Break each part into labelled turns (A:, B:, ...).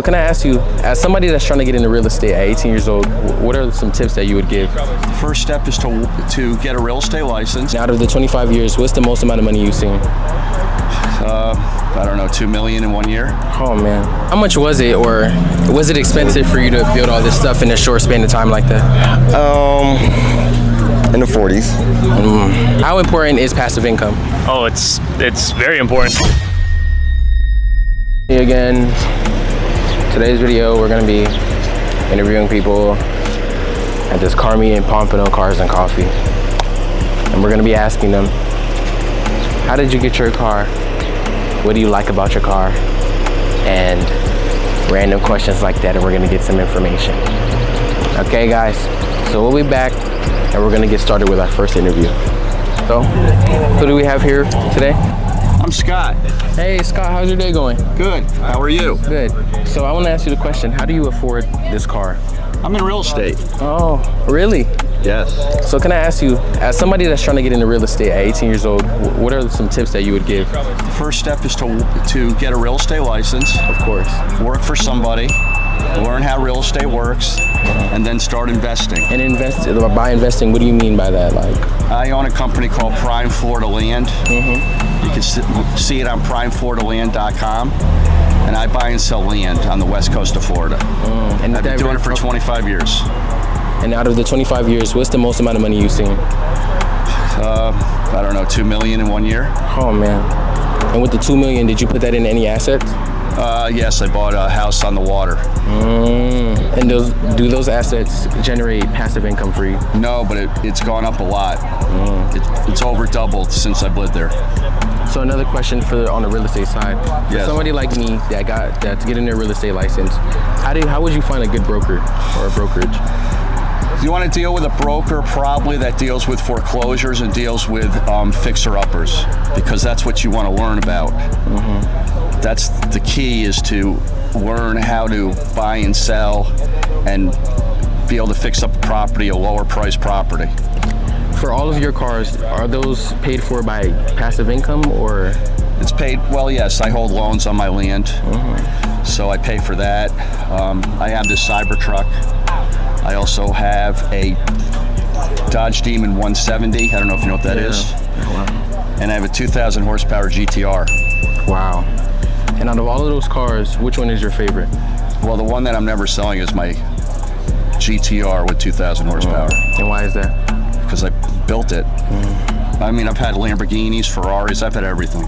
A: Can I ask you, as somebody that's trying to get into real estate at 18 years old, what are some tips that you would give?
B: First step is to get a real estate license.
A: Out of the 25 years, what's the most amount of money you've seen?
B: I don't know, $2 million in 1 year.
A: Oh man. How much was it, or was it expensive for you to build all this stuff in a short span of time like that?
C: In the 40s.
A: How important is passive income?
D: Oh, it's very important.
A: Hey again. Today's video, we're gonna be interviewing people at this Carmi and Pompano Cars and Coffee. And we're gonna be asking them, how did you get your car? What do you like about your car? And random questions like that, and we're gonna get some information. Okay guys, so we'll be back and we're gonna get started with our first interview. So, who do we have here today?
B: I'm Scott.
A: Hey Scott, how's your day going?
B: Good. How are you?
A: Good. So I want to ask you the question, how do you afford this car?
B: I'm in real estate.
A: Oh, really?
B: Yes.
A: So can I ask you, as somebody that's trying to get into real estate at 18 years old, what are some tips that you would give?
B: First step is to get a real estate license.
A: Of course.
B: Work for somebody, learn how real estate works, and then start investing.
A: And by investing, what do you mean by that? Like,
B: I own a company called Prime Florida Land. You can see it on primefloridaland.com. And I buy and sell land on the west coast of Florida. And I've been doing it for 25 years.
A: And out of the 25 years, what's the most amount of money you've seen?
B: I don't know, $2 million in 1 year.
A: Oh man. And with the $2 million, did you put that in any assets?
B: Yes, I bought a house on the water.
A: And do those assets generate passive income for you?
B: No, but it's gone up a lot. It's over doubled since I've lived there.
A: So another question on the real estate side.
B: Yes.
A: For somebody like me that to get in their real estate license, how would you find a good broker or a brokerage?
B: You want to deal with a broker probably that deals with foreclosures and deals with fixer-uppers, because that's what you want to learn about. That's the key, is to learn how to buy and sell and be able to fix up a property, a lower price property.
A: For all of your cars, are those paid for by passive income, or?
B: It's paid, well, yes, I hold loans on my land, so I pay for that. I have this Cybertruck. I also have a Dodge Demon 170. I don't know if you know what that is. Wow. And I have a 2,000 horsepower GTR.
A: Wow. And out of all of those cars, which one is your favorite?
B: Well, the one that I'm never selling is my GTR with 2,000 horsepower.
A: And why is that?
B: Because I built it. I mean, I've had Lamborghinis, Ferraris, I've had everything.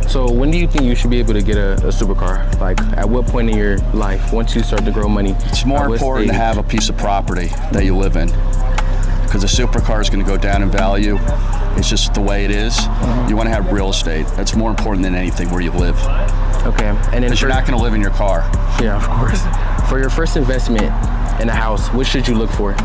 A: So when do you think you should be able to get a supercar? Like, at what point in your life, once you start to grow money?
B: It's more important to have a piece of property that you live in, because a supercar is going to go down in value. It's just the way it is. You want to have real estate. That's more important than anything, where you live.
A: Okay. And
B: because you're not going to live in your car.
A: Yeah, of course. For your first investment in a house, what should you look for?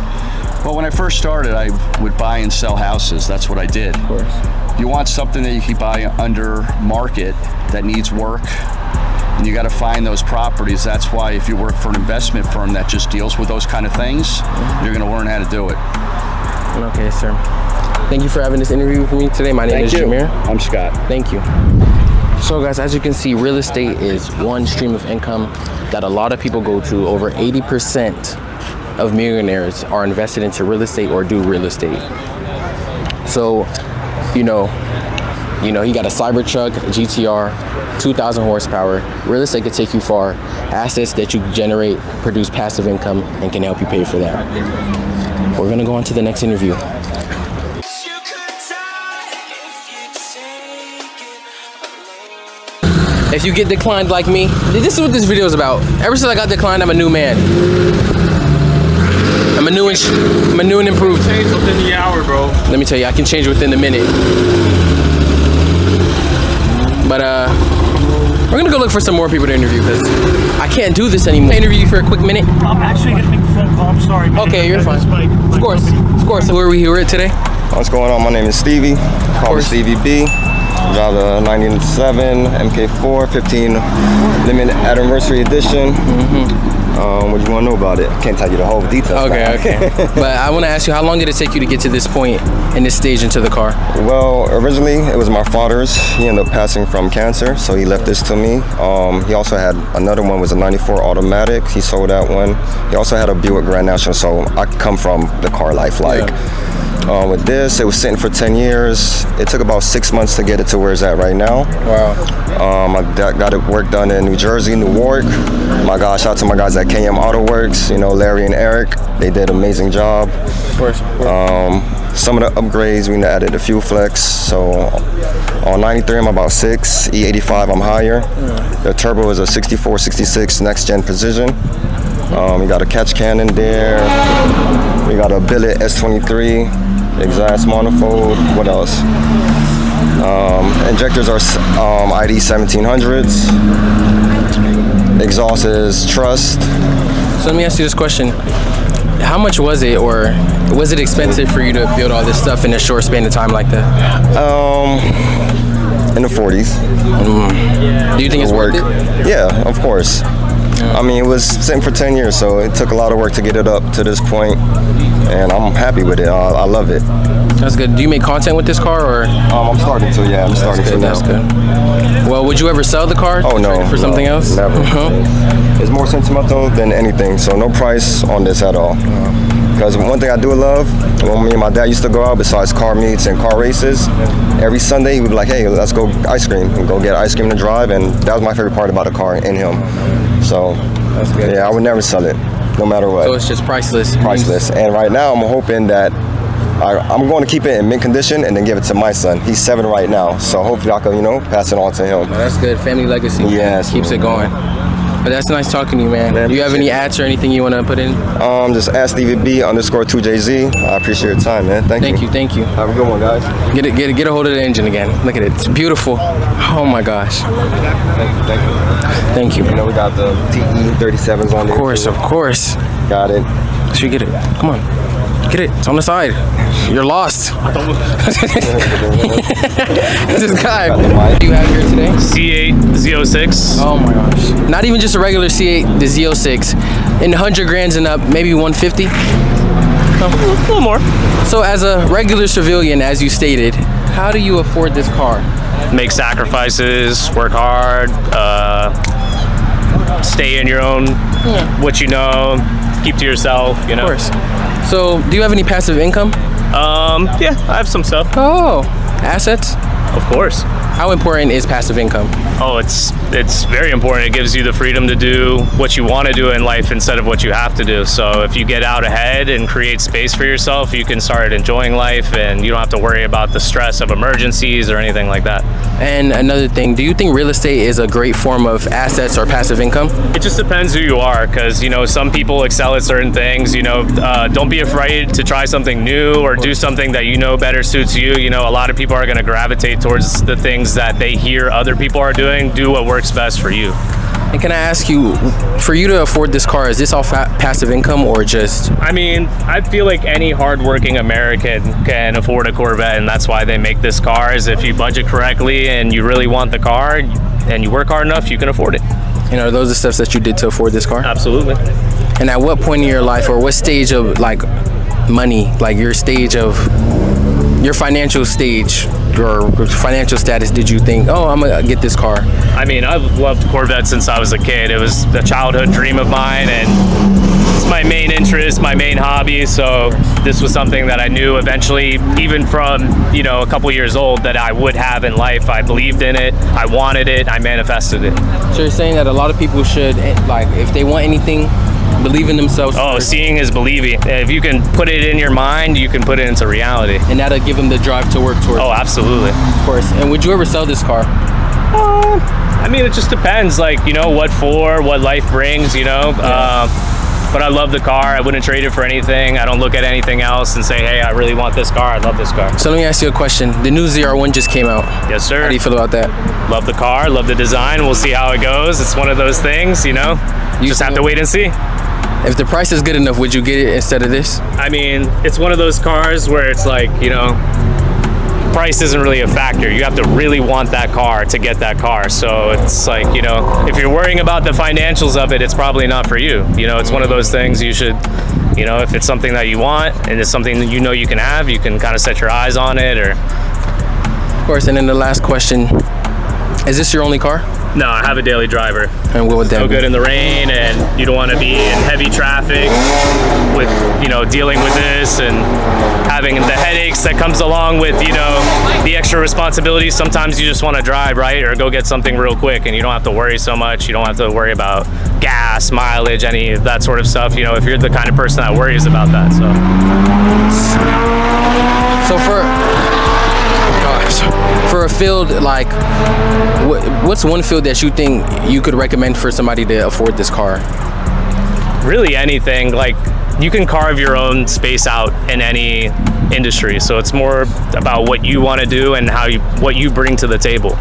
B: Well, when I first started, I would buy and sell houses. That's what I did.
A: Of course.
B: You want something that you can buy under market that needs work, and you got to find those properties. That's why if you work for an investment firm that just deals with those kind of things, you're going to learn how to do it.
A: Okay, sir. Thank you for having this interview with me today. My name is Jameer.
B: I'm Scott.
A: Thank you. So guys, as you can see, real estate is one stream of income that a lot of people go to. Over 80% of millionaires are invested into real estate or do real estate. So, you got a Cybertruck, a GTR, 2,000 horsepower. Real estate could take you far. Assets that you generate produce passive income and can help you pay for that. We're gonna go on to the next interview. If you get declined like me, this is what this video is about. Ever since I got declined, I'm a new man. I'm a new and improved.
D: Change within the hour, bro.
A: Let me tell you, I can change within a minute. But we're gonna go look for some more people to interview, because I can't do this anymore. Can I interview you for a quick minute?
E: I'm actually gonna make a phone call. I'm sorry, man.
A: Okay, you're fine. Of course. Who are we here with today?
C: What's going on? My name is Stevie. Call me Stevie B. Got a 97 MK4 15 limited anniversary edition. What do you want to know about it? I can't tell you the whole details.
A: Okay. But I want to ask you, how long did it take you to get to this point in this stage into the car?
C: Well, originally it was my father's. He ended up passing from cancer, so he left this to me. He also had another one, was a 94 automatic. He sold that one. He also had a Buick Grand National, so I come from the car life. With this, it was sitting for 10 years. It took about 6 months to get it to where it's at right now.
A: Wow.
C: I got it work done in New Jersey, Newark. My gosh, shout out to my guys at KM Auto Works, Larry and Eric. They did an amazing job.
A: Of course.
C: Some of the upgrades, we added a fuel flex. So on 93, I'm about 6. E85, I'm higher. The turbo is a 64, 66 next gen precision. We got a catch cannon there. We got a billet S23 exhaust manifold. What else? Injectors are ID 1700s. Exhaust is Trust.
A: So let me ask you this question. How much was it, or was it expensive for you to build all this stuff in a short span of time like that?
C: In the 40s.
A: Do you think it's worth it?
C: Yeah, of course. I mean, it was sitting for 10 years, so it took a lot of work to get it up to this point, and I'm happy with it. I love it.
A: That's good. Do you make content with this car, or?
C: I'm starting to, yeah. I'm starting to now.
A: That's good. Well, would you ever sell the car?
C: Oh, no.
A: For something else?
C: Never. It's more sentimental than anything, so no price on this at all. Because one thing I do love, when me and my dad used to go out, besides car meets and car races, every Sunday he would be like, hey, let's go ice cream, and go get ice cream to drive, and that was my favorite part about the car and him. So,
A: that's good.
C: Yeah, I would never sell it, no matter what.
A: So it's just priceless.
C: Priceless. And right now, I'm hoping that I'm going to keep it in mint condition and then give it to my son. He's 7 right now, so hopefully I can, pass it on to him.
A: Well, that's good. Family legacy.
C: Yes.
A: Keeps it going. But that's nice talking to you, man. Do you have any ads or anything you want to put in?
C: Just @StevieB_2JZ. I appreciate your time, man. Thank you.
A: Thank you.
C: Have a good one, guys.
A: Get a hold of the engine again. Look at it. It's beautiful. Oh my gosh. Thank you.
C: We got the TE37s on there.
A: Of course.
C: Got it.
A: Should we get it? Come on. Get it. It's on the side. You're lost. This guy. What do you have here today?
D: C8 Z06.
A: Oh my gosh. Not even just a regular C8, the Z06. In 100 grands and up, maybe 150?
D: A little more.
A: So as a regular civilian, as you stated, how do you afford this car?
D: Make sacrifices, work hard, stay in your own, what you know, keep to yourself,
A: Of course. So, do you have any passive income?
D: Yeah, I have some stuff.
A: Oh, assets?
D: Of course.
A: How important is passive income?
D: Oh, it's very important. It gives you the freedom to do what you want to do in life instead of what you have to do. So if you get out ahead and create space for yourself, you can start enjoying life, and you don't have to worry about the stress of emergencies or anything like that.
A: And another thing, do you think real estate is a great form of assets or passive income?
D: It just depends who you are, because some people excel at certain things. Don't be afraid to try something new or do something that better suits you. A lot of people are going to gravitate towards the things that they hear other people are doing. Do what works best for you.
A: And can I ask you, for you to afford this car, is this all passive income or just?
D: I mean, I feel like any hardworking American can afford a Corvette, and that's why they make this car. Is if you budget correctly and you really want the car and you work hard enough, you can afford it.
A: Are those the steps that you did to afford this car?
D: Absolutely.
A: And at what point in your life, or what stage of money, your stage of your financial stage or financial status, did you think, oh, I'm gonna get this car?
D: I mean, I've loved Corvettes since I was a kid. It was a childhood dream of mine, and it's my main interest, my main hobby. So this was something that I knew eventually, even from a couple years old, that I would have in life. I believed in it, I wanted it, I manifested it.
A: So you're saying that a lot of people should, if they want anything, believe in themselves.
D: Oh,
A: first.
D: Seeing is believing. If you can put it in your mind, you can put it into reality.
A: And that'll give them the drive to work towards.
D: Oh, absolutely.
A: Of course. And would you ever sell this car?
D: I mean, it just depends, what for, what life brings, but I love the car. I wouldn't trade it for anything. I don't look at anything else and say, hey, I really want this car. I love this car.
A: So let me ask you a question. The new ZR1 just came out.
D: Yes, sir.
A: How do you feel about that?
D: Love the car, love the design. We'll see how it goes. It's one of those things, You just have to wait and see.
A: If the price is good enough, would you get it instead of this?
D: I mean, it's one of those cars where it's price isn't really a factor. You have to really want that car to get that car. So it's like, you know, if you're worrying about the financials of it, it's probably not for you. You know, it's one of those things you should, you know, if it's something that you want and it's something that you know you can have, you can kind of set your eyes on it. Or
A: Of course, and then the last question, is this your only car?
D: no, I have a daily driver.
A: And what would that
D: No
A: be?
D: good in the rain, and you don't want to be in heavy traffic with, you know, dealing with this and having the headaches that comes along with, you know, the extra responsibilities. Sometimes you just want to drive, right, or go get something real quick, and you don't have to worry so much. You don't have to worry about gas, mileage, any of that sort of stuff, you know, if you're the kind of person that worries about that.
A: So for a field, like, what's one field that you think you could recommend for somebody to afford this car?
D: Really anything. Like, you can carve your own space out in any industry, so it's more about what you want to do and what you bring to the table.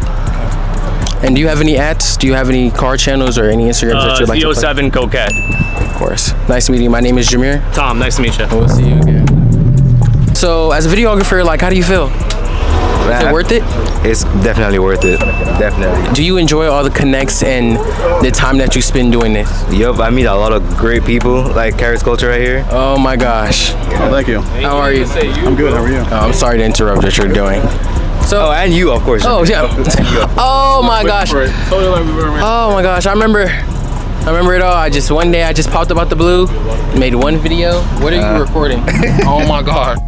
A: And do you have any ads? Do you have any car channels or any Instagrams that you'd like to plug?
D: Z07 Coquette.
A: Of course. Nice meeting you. My name is Jameer.
D: Tom, nice to meet you.
A: We'll see you again. So, as a videographer, like, how do you feel? Is it worth it?
F: It's definitely worth it. Definitely.
A: Do you enjoy all the connects and the time that you spend doing this?
F: Yup, I meet a lot of great people, like Carrots Culture right here.
A: Oh my gosh.
B: Thank you.
A: How are you?
B: I'm good. How are you?
A: I'm sorry to interrupt what you're doing. So,
F: Oh, and you, of course.
A: oh yeah. Oh my gosh. Oh my gosh. I remember it all. One day I just popped up out the blue, made one video. What are you recording? Oh my god.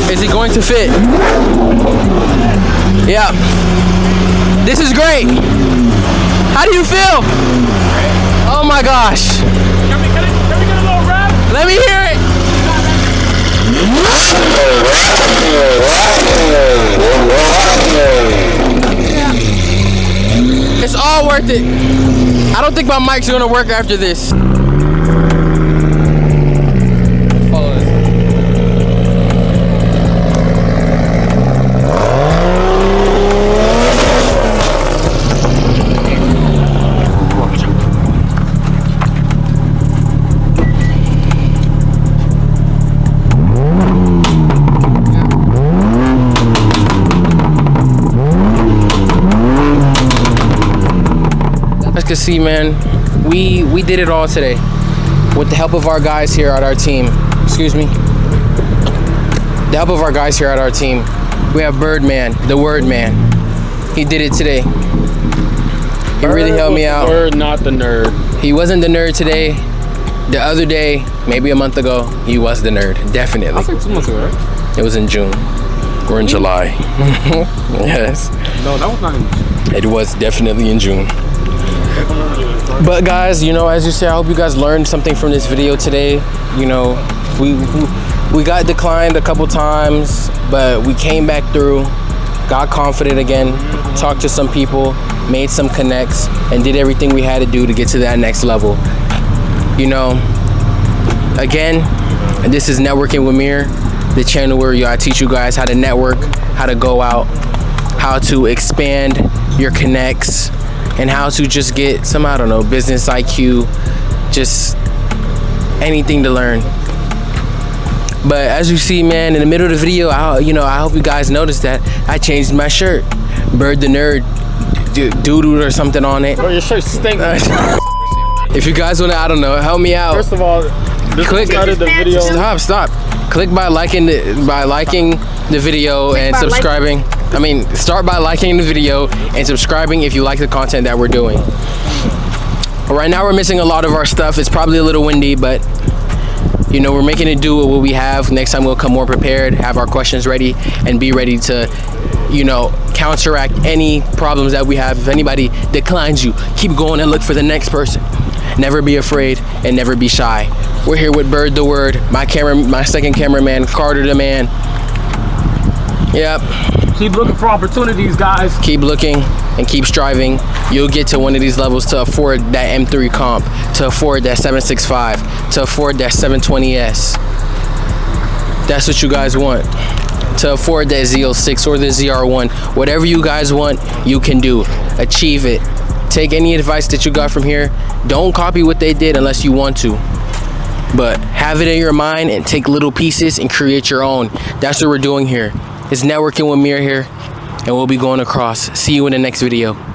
A: Is it going to fit? Yeah. This is great. How do you feel? Oh my gosh.
D: Can we get a little rap?
A: Let me hear it. It's all worth it. I don't think my mic's gonna work after this. Follow this. As you can see, man, we did it all today with the help of our guys here at our team. Excuse me. The help of our guys here at our team. We have Birdman, the Word Man. He did it today. He really helped me out.
G: Word, not the nerd.
A: He wasn't the nerd today. The other day, maybe a month ago, he was the nerd. Definitely.
G: I think 2 months ago, right?
A: It was in June. We're in July. Yes.
G: No, that was not in June.
A: It was definitely in June. But guys, you know, as you say, I hope you guys learned something from this video today. You know, we got declined a couple times, but we came back through, got confident again, talked to some people, made some connects, and did everything we had to do to get to that next level. You know, again, this is Networking with Mir, the channel where I teach you guys how to network, how to go out, how to expand your connects, and how to just get some, I don't know, business IQ, just anything to learn. But as you see, man, in the middle of the video, I hope you guys noticed that I changed my shirt. Bird the Nerd doodled or something on it.
G: Bro, your shirt stinks.
A: If you guys wanna, I don't know, help me out.
G: First of all, this started the video.
A: Stop. Click by liking the video and subscribing. Start by liking the video and subscribing if you like the content that we're doing. Right now we're missing a lot of our stuff. It's probably a little windy, but you know, we're making it do with what we have. Next time we'll come more prepared, have our questions ready, and be ready to, you know, counteract any problems that we have. If anybody declines you, keep going and look for the next person. Never be afraid and never be shy. We're here with Bird the Word, my second cameraman, Carter the Man. Yep.
G: Keep looking for opportunities, guys.
A: Keep looking and keep striving. You'll get to one of these levels to afford that M3 comp, to afford that 765, to afford that 720S. That's what you guys want. To afford that Z06 or the ZR1. Whatever you guys want, you can do. Achieve it. Take any advice that you got from here. Don't copy what they did unless you want to. But have it in your mind and take little pieces and create your own. That's what we're doing here. It's networking with Mir here, and we'll be going across. See you in the next video.